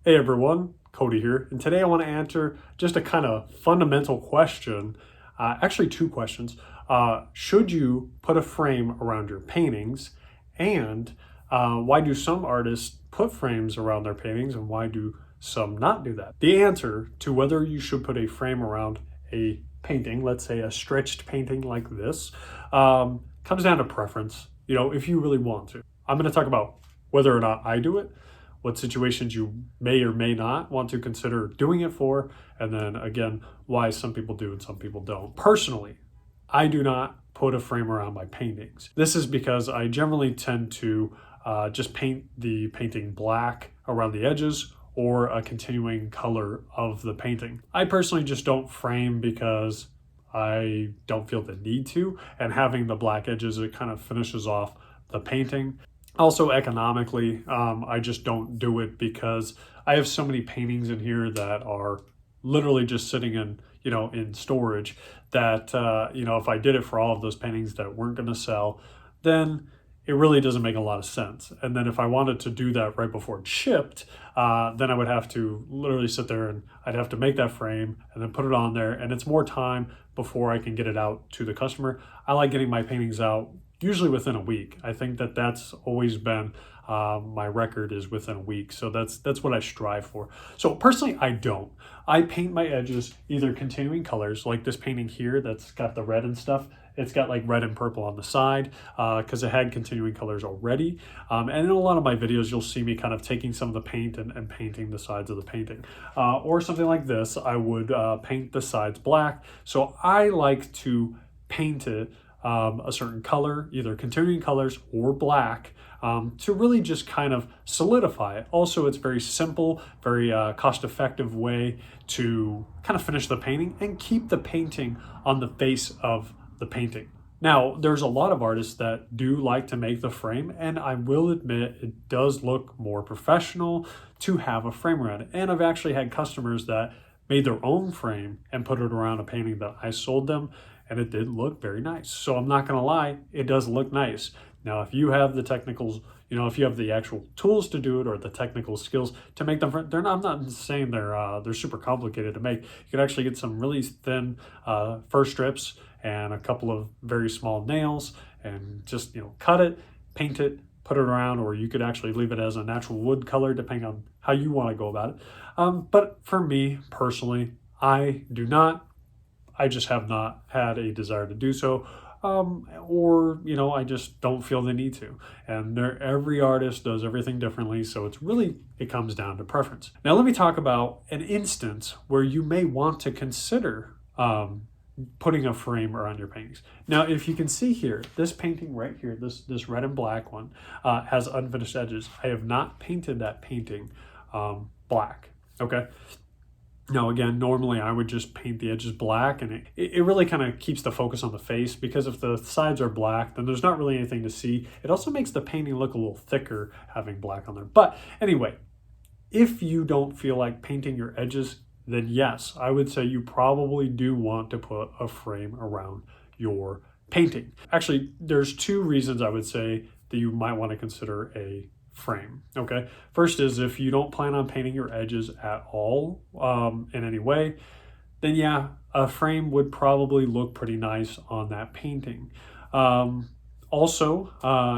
Hey everyone, Coty here, and today I want to answer just a kind of fundamental question, actually two questions. Should you put a frame around your paintings? And why do some artists put frames around their paintings and why do some not do that? The answer to whether you should put a frame around a painting, let's say a stretched painting like this, comes down to preference, if you really want to. I'm going to talk about whether or not I do it, what situations you may or may not want to consider doing it for, and then again, why some people do and some people don't. Personally, I do not put a frame around my paintings. This is because I generally tend to just paint the painting black around the edges or a continuing color of the painting. I personally just don't frame because I don't feel the need to, and having the black edges, it kind of finishes off the painting. Also economically, I just don't do it because I have so many paintings in here that are literally just sitting in storage that, if I did it for all of those paintings that weren't going to sell, then it really doesn't make a lot of sense. And then if I wanted to do that right before it shipped, then I would have to literally sit there and I'd have to make that frame and then put it on there. And it's more time before I can get it out to the customer. I like getting my paintings out usually within a week. I think that that's always been my record, is within a week. So that's what I strive for. So personally, I don't. I paint my edges either continuing colors, like this painting here that's got the red and stuff. It's got like red and purple on the side because it had continuing colors already. And in a lot of my videos, you'll see me kind of taking some of the paint and painting the sides of the painting. Or something like this, I would paint the sides black. So I like to paint it a certain color, either continuing colors or black, to really just kind of solidify it. Also, it's very simple, very cost-effective way to kind of finish the painting and keep the painting on the face of the painting. Now, there's a lot of artists that do like to make the frame, and I will admit it does look more professional to have a frame around it. And I've actually had customers that made their own frame and put it around a painting that I sold them, and it did look very nice. So I'm not gonna lie, it does look nice. Now, if you have the technicals, if you have the actual tools to do it or the technical skills to make them, I'm not saying they're super complicated to make. You can actually get some really thin fir strips and a couple of very small nails and just, cut it, paint it, put it around, or you could actually leave it as a natural wood color depending on how you want to go about it. But for me personally, I do not. I just have not had a desire to do so, or I just don't feel the need to. And every artist does everything differently, so it comes down to preference. Now let me talk about an instance where you may want to consider putting a frame around your paintings. Now, if you can see here, this painting right here, this red and black one, has unfinished edges. I have not painted that painting black, okay? Now, again, normally I would just paint the edges black, and it really kind of keeps the focus on the face, because if the sides are black, then there's not really anything to see. It also makes the painting look a little thicker having black on there. But anyway, if you don't feel like painting your edges, then yes, I would say you probably do want to put a frame around your painting. Actually, there's two reasons I would say that you might want to consider a frame. Okay, first is if you don't plan on painting your edges at all in any way, then yeah, a frame would probably look pretty nice on that painting. Also,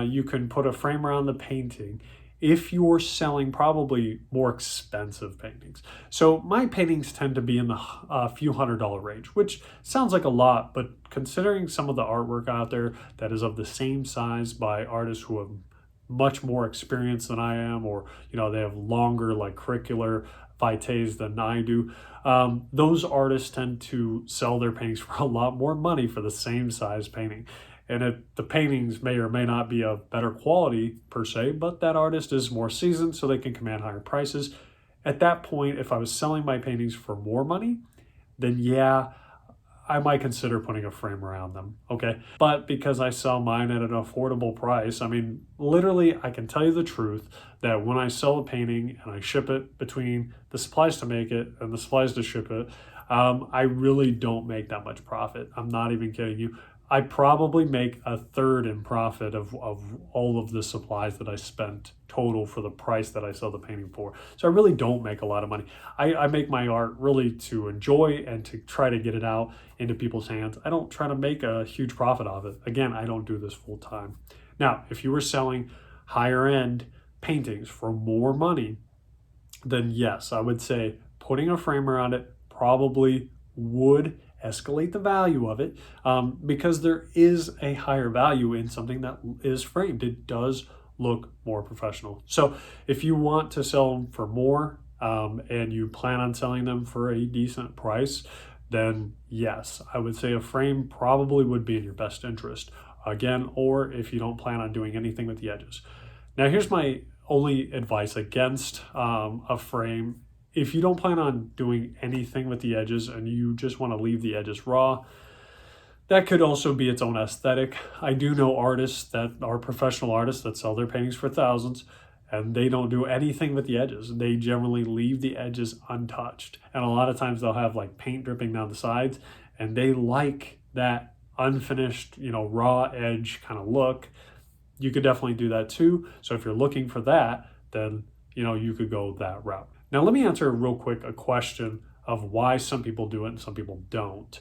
you can put a frame around the painting if you're selling probably more expensive paintings. So my paintings tend to be in the few $100 range, which sounds like a lot, but considering some of the artwork out there that is of the same size by artists who have much more experience than I am, or they have longer like curricular vitaes than I do, those artists tend to sell their paintings for a lot more money for the same size painting. And the paintings may or may not be of better quality per se, but that artist is more seasoned, so they can command higher prices. At that point, if I was selling my paintings for more money, then yeah, I might consider putting a frame around them, okay? But because I sell mine at an affordable price, I mean, literally, I can tell you the truth that when I sell a painting and I ship it, between the supplies to make it and the supplies to ship it, I really don't make that much profit. I'm not even kidding you. I probably make a third in profit of all of the supplies that I spent total for the price that I sell the painting for. So I really don't make a lot of money. I make my art really to enjoy and to try to get it out into people's hands. I don't try to make a huge profit off it. Again, I don't do this full time. Now, if you were selling higher end paintings for more money, then yes, I would say putting a frame around it probably would escalate the value of it, because there is a higher value in something that is framed. It does look more professional. So if you want to sell them for more, and you plan on selling them for a decent price, then yes, I would say a frame probably would be in your best interest. Again, or if you don't plan on doing anything with the edges. Now here's my only advice against a frame. If you don't plan on doing anything with the edges and you just want to leave the edges raw, that could also be its own aesthetic. I do know artists that are professional artists that sell their paintings for thousands, and they don't do anything with the edges. They generally leave the edges untouched. And a lot of times they'll have like paint dripping down the sides, and they like that unfinished, raw edge kind of look. You could definitely do that too. So if you're looking for that, then, you could go that route. Now, let me answer real quick a question of why some people do it and some people don't.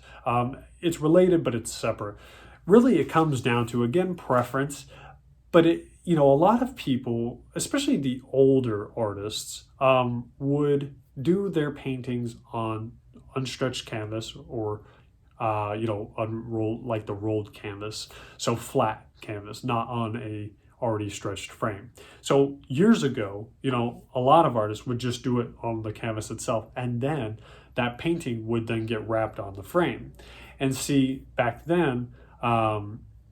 It's related, but it's separate. Really, it comes down to, again, preference. But a lot of people, especially the older artists, would do their paintings on unstretched canvas or, unrolled, like the rolled canvas. So flat canvas, not on a already stretched frame. So years ago, a lot of artists would just do it on the canvas itself, and then that painting would then get wrapped on the frame. And see, back then, a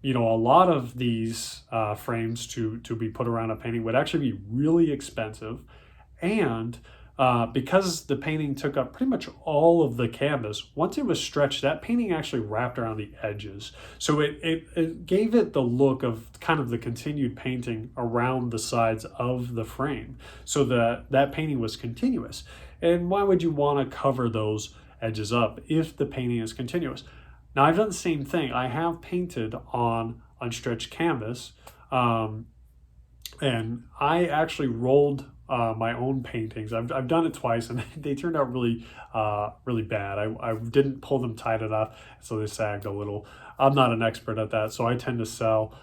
lot of these frames to be put around a painting would actually be really expensive, and because the painting took up pretty much all of the canvas, once it was stretched, that painting actually wrapped around the edges. So it gave it the look of kind of the continued painting around the sides of the frame, so that painting was continuous. And why would you want to cover those edges up if the painting is continuous? Now, I've done the same thing. I have painted on unstretched canvas, and I actually rolled my own paintings. I've done it twice, and they turned out really bad. I didn't pull them tight enough, so they sagged a little. I'm not an expert at that, so I tend to sell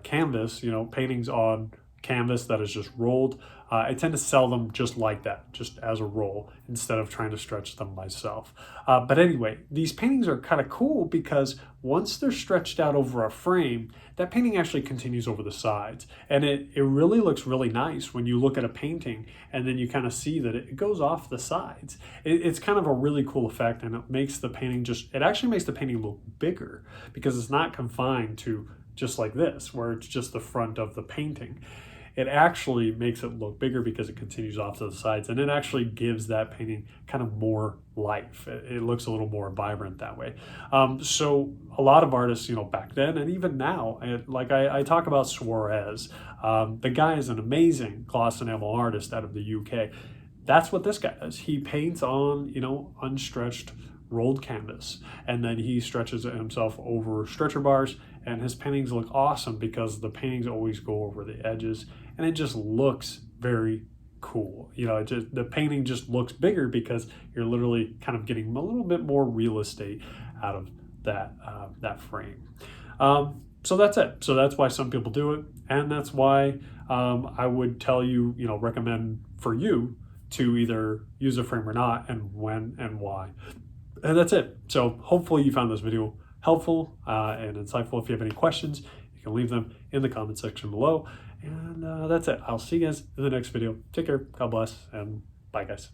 canvas, paintings on canvas that is just rolled. I tend to sell them just like that, just as a roll, instead of trying to stretch them myself. But anyway, these paintings are kind of cool because once they're stretched out over a frame, that painting actually continues over the sides. And it really looks really nice when you look at a painting and then you kind of see that it goes off the sides. It's kind of a really cool effect, and it makes the painting it actually makes the painting look bigger because it's not confined to just like this, where it's just the front of the painting. It actually makes it look bigger because it continues off to the sides, and it actually gives that painting kind of more life. It looks a little more vibrant that way. So a lot of artists, back then and even now, I talk about Suarez. The guy is an amazing gloss enamel artist out of the UK. That's what this guy does. He paints on, unstretched rolled canvas, and then he stretches it himself over stretcher bars, and his paintings look awesome because the paintings always go over the edges, and it just looks very cool. The painting just looks bigger because you're literally kind of getting a little bit more real estate out of that frame. So that's it. So that's why some people do it, and that's why I would tell you, recommend for you to either use a frame or not, and when and why. And that's it. So hopefully you found this video helpful and insightful. If you have any questions, you can leave them in the comment section below. And that's it. I'll see you guys in the next video. Take care. God bless. And bye, guys.